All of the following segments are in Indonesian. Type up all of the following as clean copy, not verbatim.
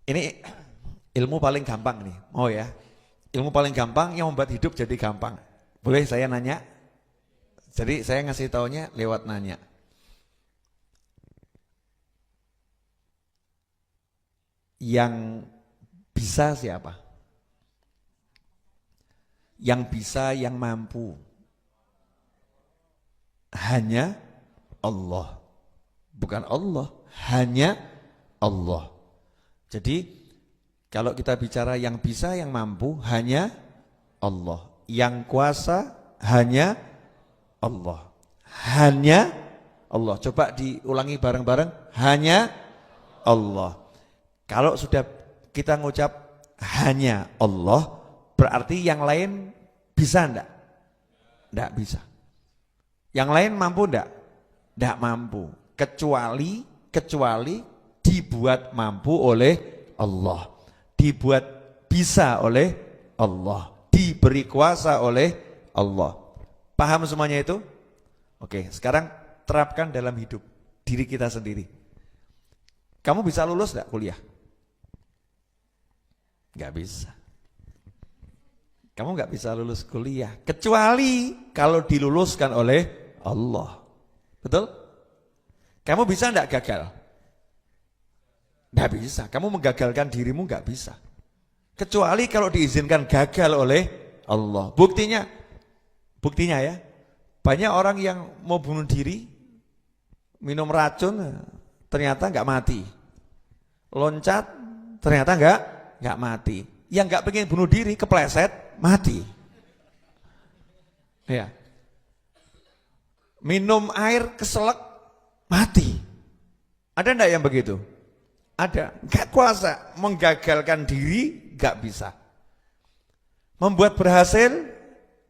Ini ilmu paling gampang nih, mau ya? Ilmu paling gampang yang membuat hidup jadi gampang. Boleh saya nanya? Jadi saya ngasih taunya lewat nanya. Yang bisa siapa? Yang bisa, yang mampu. Hanya Allah. Bukan Allah, hanya Allah. Jadi kalau kita bicara yang bisa, yang mampu, hanya Allah. Yang kuasa, hanya Allah. Hanya Allah. Coba diulangi bareng-bareng. Hanya Allah. Kalau sudah kita ngucap hanya Allah, berarti yang lain bisa enggak? Enggak bisa. Yang lain mampu enggak? Enggak mampu. Kecuali dibuat mampu oleh Allah. Dibuat bisa oleh Allah. Diberi kuasa oleh Allah. Paham semuanya itu? Oke, sekarang terapkan dalam hidup diri kita sendiri. Kamu bisa lulus enggak kuliah? Enggak bisa. Kamu enggak bisa lulus kuliah kecuali kalau diluluskan oleh Allah. Betul? Kamu bisa enggak gagal? Enggak bisa. Kamu menggagalkan dirimu enggak bisa. Kecuali kalau diizinkan gagal oleh Allah. Buktinya ya. Banyak orang yang mau bunuh diri, minum racun, ternyata enggak mati. Loncat, ternyata enggak mati. Yang enggak pengen bunuh diri, kepleset, mati. Ya. Minum air keselak, mati. Ada enggak yang begitu? Ada. Enggak kuasa. Menggagalkan diri, enggak bisa. Membuat berhasil,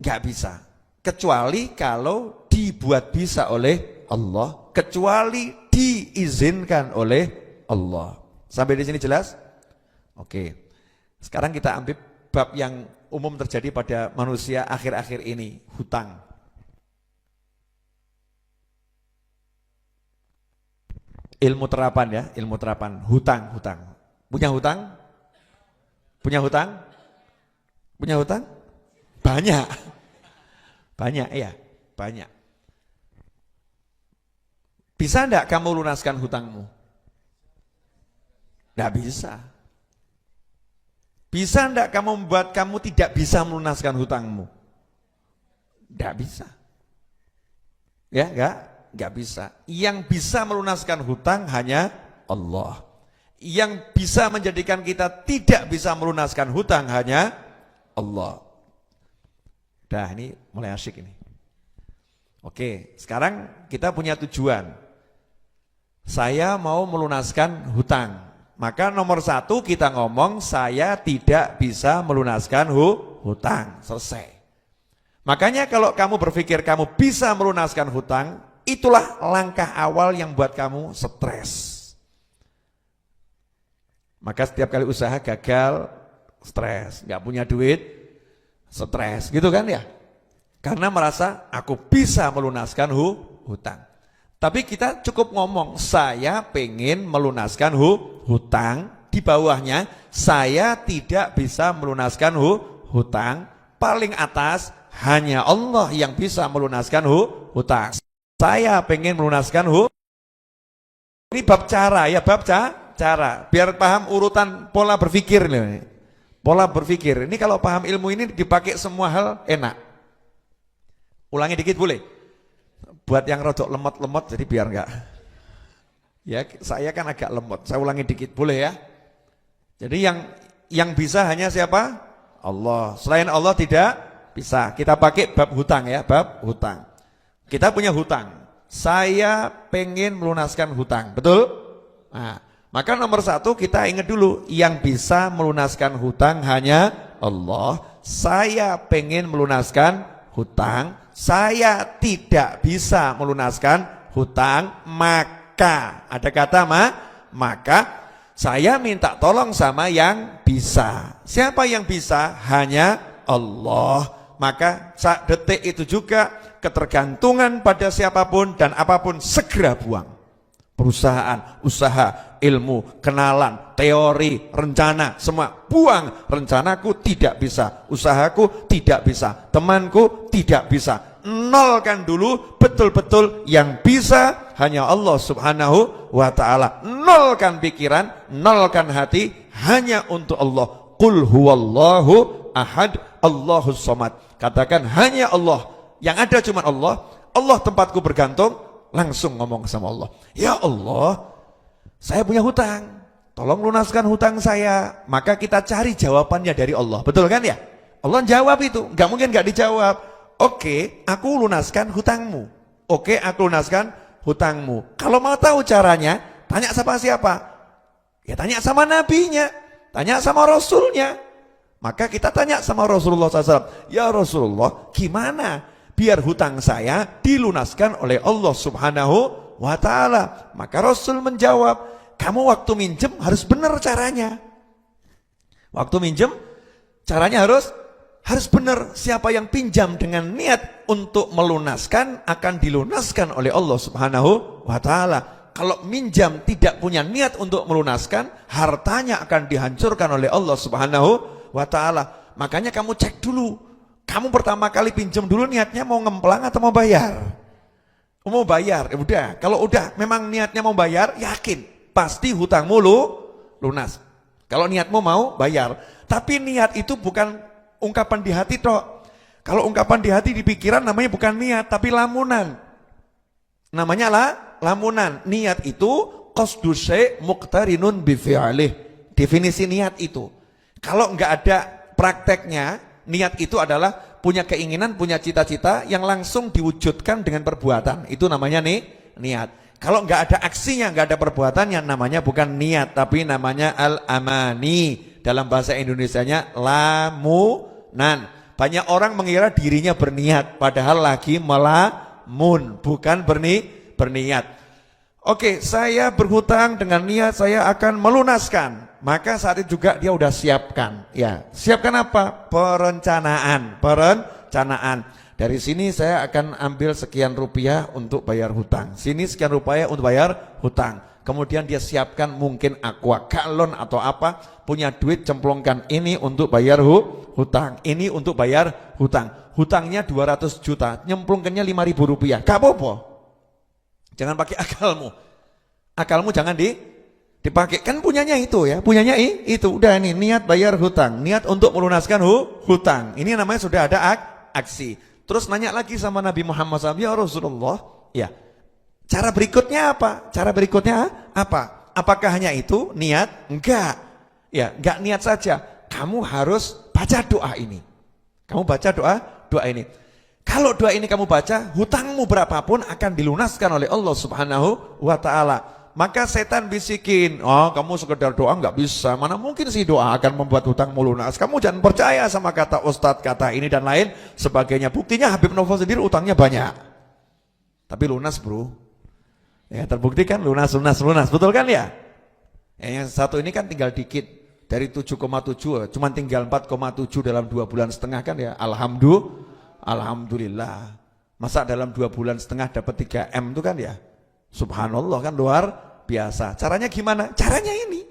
enggak bisa. Kecuali kalau dibuat bisa oleh Allah. Kecuali diizinkan oleh Allah. Sampai di sini jelas? Oke. Sekarang kita ambil bab yang umum terjadi pada manusia akhir-akhir ini, hutang. Ilmu terapan ya, ilmu terapan, hutang. Punya hutang? Punya hutang? Punya hutang? Banyak. Banyak ya, banyak. Bisa enggak kamu lunaskan hutangmu? Enggak bisa. Bisa enggak kamu membuat kamu tidak bisa melunaskan hutangmu? Enggak bisa. Ya, enggak bisa. Yang bisa melunaskan hutang hanya Allah. Yang bisa menjadikan kita tidak bisa melunaskan hutang hanya Allah. Dah, ini mulai asyik ini. Oke, sekarang kita punya tujuan. Saya mau melunaskan hutang. Maka nomor satu kita ngomong saya tidak bisa melunaskan hutang. Selesai. Makanya kalau kamu berpikir kamu bisa melunaskan hutang, itulah langkah awal yang buat kamu stres. Maka setiap kali usaha gagal, stres. Gak punya duit, stres. Gitu kan ya? Karena merasa aku bisa melunaskan hutang. Tapi kita cukup ngomong, saya pengen melunaskan hutang, di bawahnya saya tidak bisa melunaskan hutang, paling atas hanya Allah yang bisa melunaskan hutang. Saya pengen melunaskan ini bab cara ya, bab cara, biar paham urutan pola berpikir nih. Pola berpikir, ini kalau paham ilmu ini dipakai semua hal enak. Ulangi dikit boleh? Buat yang rodok lemot-lemot jadi biar enggak. Ya, saya kan agak lemot. Saya ulangi dikit boleh ya? Jadi yang bisa hanya siapa? Allah. Selain Allah tidak bisa. Kita pakai bab hutang ya, bab hutang. Kita punya hutang. Saya pengen melunaskan hutang. Betul? Nah, maka nomor satu kita ingat dulu, yang bisa melunaskan hutang hanya Allah. Saya pengen melunaskan hutang. Saya tidak bisa melunaskan hutang, maka ada kata maka saya minta tolong sama yang bisa. Siapa yang bisa? Hanya Allah. Maka saat detik itu juga ketergantungan pada siapapun dan apapun segera buang. Perusahaan, usaha, ilmu, kenalan, teori, rencana, semua buang. Rencanaku tidak bisa, usahaku tidak bisa, temanku tidak bisa. Nolkan dulu, betul-betul yang bisa hanya Allah subhanahu wa ta'ala. Nolkan pikiran, nolkan hati, hanya untuk Allah. Qul huwallahu ahad, Allahus somad. Katakan hanya Allah, yang ada cuma Allah. Allah tempatku bergantung. Langsung ngomong sama Allah, ya Allah, saya punya hutang, tolong lunaskan hutang saya. Maka kita cari jawabannya dari Allah, betul kan ya? Allah jawab itu, nggak mungkin nggak dijawab. Oke, aku lunaskan hutangmu. Oke, aku lunaskan hutangmu. Kalau mau tahu caranya, tanya sama siapa? Ya tanya sama nabinya, tanya sama rasulnya. Maka kita tanya sama Rasulullah SAW, ya Rasulullah, gimana biar hutang saya dilunaskan oleh Allah subhanahu wa ta'ala? Maka Rasul menjawab, kamu waktu minjem harus benar caranya. Waktu minjem caranya harus benar. Siapa yang pinjam dengan niat untuk melunaskan akan dilunaskan oleh Allah subhanahu wa ta'ala. Kalau minjam tidak punya niat untuk melunaskan, hartanya akan dihancurkan oleh Allah subhanahu wa ta'ala. Makanya kamu cek dulu, kamu pertama kali pinjam dulu niatnya mau ngemplang atau mau bayar? Mau bayar, ya udah. Kalau udah memang niatnya mau bayar, yakin pasti hutangmu lunas. Kalau niatmu mau bayar, tapi niat itu bukan ungkapan di hati toh. Kalau ungkapan di hati di pikiran namanya bukan niat, tapi lamunan. Namanya lamunan. Niat itu qasdu syai' muqtarinun bi fi'lih. Definisi niat itu. Kalau enggak ada prakteknya, niat itu adalah punya keinginan, punya cita-cita yang langsung diwujudkan dengan perbuatan. Itu namanya niat. Kalau enggak ada aksinya, enggak ada perbuatannya, namanya bukan niat, tapi namanya al-amani. Dalam bahasa Indonesianya lamunan. Banyak orang mengira dirinya berniat, padahal lagi melamun, bukan berniat. Oke, saya berhutang dengan niat saya akan melunaskan. Maka saat itu juga dia udah siapkan. Ya, siapkan apa? Perencanaan. Dari sini saya akan ambil sekian rupiah untuk bayar hutang. Sini sekian rupiah untuk bayar hutang. Kemudian dia siapkan mungkin aqua galon atau apa, punya duit cemplongkan ini untuk bayar hutang, ini untuk bayar hutang. Hutangnya 200 juta, nyemplungkannya 5.000 rupiah. Gak apa-apa. Jangan pakai akalmu. Akalmu jangan dipakai, kan punyanya itu ya, punyanya itu. Udah ini niat bayar hutang, niat untuk melunaskan hutang. Ini namanya sudah ada aksi. Terus nanya lagi sama Nabi Muhammad SAW, ya Rasulullah, ya cara berikutnya apa? Cara berikutnya apa? Apakah hanya itu niat? Enggak. Ya, enggak niat saja. Kamu harus baca doa ini. Kamu baca doa ini. Kalau doa ini kamu baca, hutangmu berapapun akan dilunaskan oleh Allah Subhanahu wa ta'ala. Maka setan bisikin, oh kamu sekedar doa nggak bisa, mana mungkin sih doa akan membuat hutangmu lunas. Kamu jangan percaya sama kata ustadz, kata ini dan lain sebagainya. Buktinya Habib Novel sendiri utangnya banyak, tapi lunas bro. Ya terbukti kan lunas, betul kan ya? Yang satu ini kan tinggal dikit, dari 7,7 cuma tinggal 4,7 dalam 2 bulan setengah kan ya. Alhamdulillah. Masa dalam 2 bulan setengah dapat 3M itu kan ya, subhanallah kan, luar biasa. Caranya gimana? Caranya ini.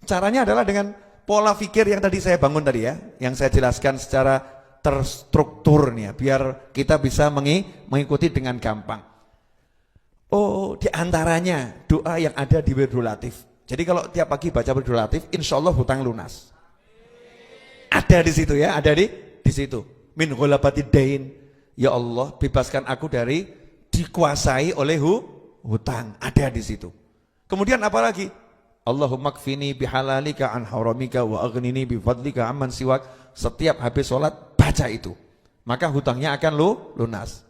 Caranya adalah dengan pola pikir yang tadi saya bangun tadi ya, yang saya jelaskan secara terstruktur nih ya, biar kita bisa mengikuti dengan gampang. Oh, di antaranya doa yang ada di Wirdul Latif. Jadi kalau tiap pagi baca Wirdul Latif, insya Allah hutang lunas. Ada di situ ya, ada di situ. Min ghalabatid dain. Ya Allah, bebaskan aku dari dikuasai oleh hutang, ada di situ. Kemudian apa lagi? Allahumma kfini bihalalika an haramika wa aghnini bifadlika amman siwak. Setiap habis sholat baca itu, maka hutangnya akan lunas.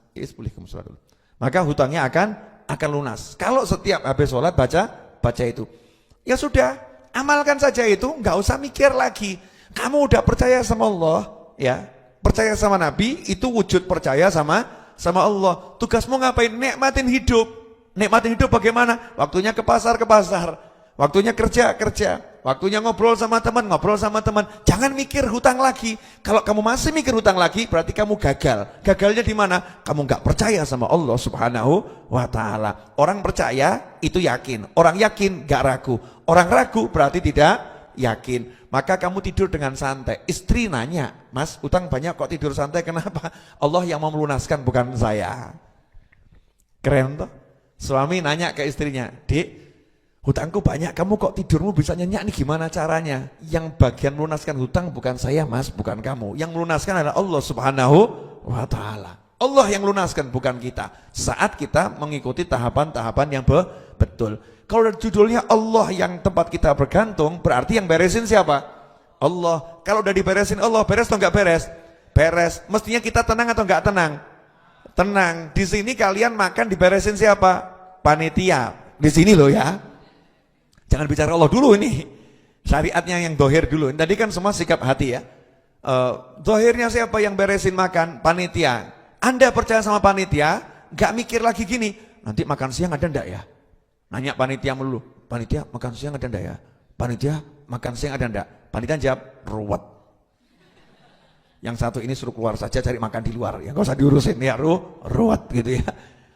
Maka hutangnya akan lunas. Kalau setiap habis sholat baca itu, ya sudah, amalkan saja itu, nggak usah mikir lagi. Kamu udah percaya sama Allah, ya, percaya sama Nabi, itu wujud percaya sama Allah. Tugasmu ngapain? Nikmatin hidup. Nikmatin hidup bagaimana? Waktunya ke pasar, Waktunya kerja, kerja. Waktunya ngobrol sama teman, ngobrol sama teman. Jangan mikir hutang lagi. Kalau kamu masih mikir hutang lagi, berarti kamu gagal. Gagalnya di mana? Kamu nggak percaya sama Allah Subhanahu wa Ta'ala. Orang percaya itu yakin. Orang yakin nggak ragu. Orang ragu berarti tidak yakin. Maka kamu tidur dengan santai. Istri nanya, Mas, hutang banyak kok tidur santai, kenapa? Allah yang mau melunaskan, bukan saya. Keren toh? Suami nanya ke istrinya, Dik, hutangku banyak, kamu kok tidurmu bisa nyenyak nih, gimana caranya? Yang bagian melunaskan hutang bukan saya, Mas, bukan kamu. Yang melunaskan adalah Allah Subhanahu wa Ta'ala. Allah yang melunaskan, bukan kita. Saat kita mengikuti tahapan-tahapan yang betul. Kalau judulnya Allah yang tempat kita bergantung, berarti yang beresin siapa? Allah. Kalau udah diberesin Allah, beres atau enggak beres? Beres. Mestinya kita tenang atau enggak tenang? Tenang. Di sini kalian makan diberesin siapa? Panitia. Di sini loh ya. Jangan bicara Allah dulu ini. Syariatnya yang dohir dulu. Tadi kan semua sikap hati ya. Dohirnya siapa yang beresin makan? Panitia. Anda percaya sama panitia, gak mikir lagi gini, nanti makan siang ada ndak ya? Nanya panitia melulu. Panitia makan siang ada ndak ya? Panitia makan siang ada ndak? Panitia jawab, ruwet. Yang satu ini suruh keluar saja cari makan di luar. Ya gak usah diurusin ya, ruwet gitu ya.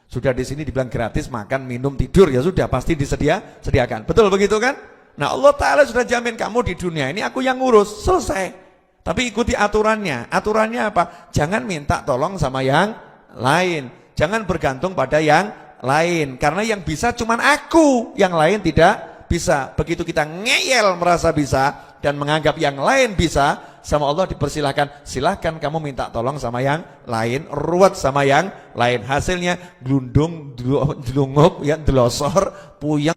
Sudah di sini dibilang gratis makan, minum, tidur, ya sudah pasti disediakan. Betul begitu kan? Nah Allah Ta'ala sudah jamin kamu di dunia ini aku yang ngurus, selesai. Tapi ikuti aturannya. Aturannya apa? Jangan minta tolong sama yang lain. Jangan bergantung pada yang lain. Karena yang bisa cuman aku, yang lain tidak bisa. Begitu kita ngeyel merasa bisa dan menganggap yang lain bisa, sama Allah dipersilahkan, silahkan kamu minta tolong sama yang lain, ruwet sama yang lain. Hasilnya glundung, delungup, ya delosor, puyeng.